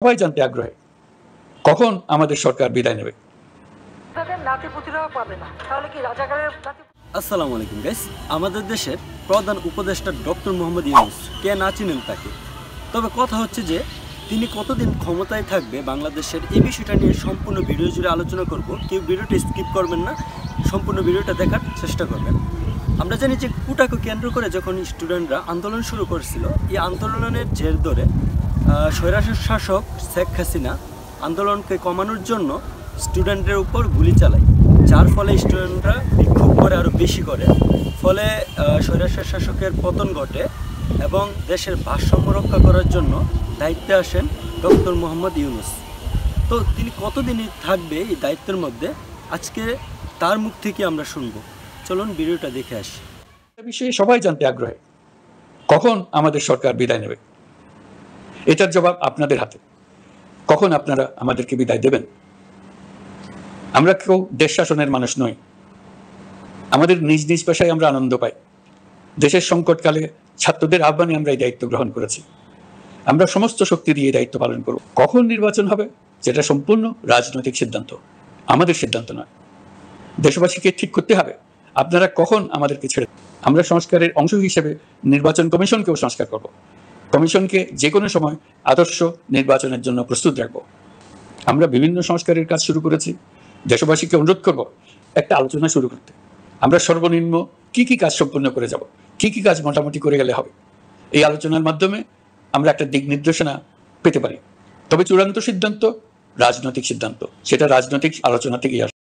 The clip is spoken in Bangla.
সবাই জানতে আগ্রহী কখন আমাদের সরকার বিদায় নেবে। আসসালামু আলাইকুম গাইস। আমাদের দেশের প্রধান উপদেষ্টা ডক্টর মোহাম্মদ ইউনূস, কে না চিনেন তাকে। তবে কথা হচ্ছে যে তিনি কতদিন ক্ষমতায় থাকবে বাংলাদেশের, এই বিষয়টা নিয়ে সম্পূর্ণ ভিডিও জুড়ে আলোচনা করব। কেউ ভিডিওটা স্কিপ করবেন না, সম্পূর্ণ ভিডিওটা দেখার চেষ্টা করবেন। আমরা জানি যে কোটাকে কেন্দ্র করে যখন স্টুডেন্টরা আন্দোলন শুরু করেছিল, এই আন্দোলনের জের ধরে স্বৈরাচার শাসক শেখ হাসিনা আন্দোলনকে কমানোর জন্য স্টুডেন্টদের উপর গুলি চালায়, যার ফলে স্টুডেন্টরা বিক্ষোভ করে আরও বেশি করে, ফলে স্বৈরাচার শাসকের পতন ঘটে এবং দেশের ভারসাম্য রক্ষা করার জন্য দায়িত্বে আসেন ডক্টর মোহাম্মদ ইউনূস। তো তিনি কতদিনই থাকবে এই দায়িত্বের মধ্যে, আজকে তার মুখ থেকে আমরা শুনব। চলুন ভিডিওটা দেখে আসি। বিষয়ে সবাই জানতে আগ্রহী কখন আমাদের সরকার বিদায় নেবে। এটার জবাব আপনাদের হাতে। কখন আপনারা আমাদেরকে বিদায় দেবেন? আমরা কেউ দেশ শাসনের মানুষ নই। আমাদের নিজ নিজ পেশায় আমরা আনন্দ পাই। দেশের সংকটকালে ছাত্রদের আহ্বানে আমরা এই দায়িত্ব গ্রহণ করেছি। আমরা সমস্ত শক্তি দিয়ে দায়িত্ব পালন করব। কখন নির্বাচন হবে যেটা সম্পূর্ণ রাজনৈতিক সিদ্ধান্ত, আমাদের সিদ্ধান্ত নয়। দেশবাসীকে ঠিক করতে হবে আপনারা কখন আমাদেরকে ছেড়ে। আমরা সংস্কারের অংশ হিসেবে নির্বাচন কমিশনকেও সংস্কার করব। কমিশনকে যে কোনো সময় আদর্শ নির্বাচনের জন্য প্রস্তুত রাখব। আমরা বিভিন্ন সংস্কারের কাজ শুরু করেছি। দেশবাসীকে অনুরোধ করব একটা আলোচনা শুরু করতে। আমরা সর্বনিম্ন কি কি কাজ সম্পন্ন করে যাব, কি কি কাজ মোটামুটি করে গেলে হবে। এই আলোচনার মাধ্যমে আমরা একটা দিক নির্দেশনা পেতে পারি। তবে চূড়ান্ত সিদ্ধান্ত রাজনৈতিক সিদ্ধান্ত, সেটা রাজনৈতিক আলোচনা থেকেই আসে।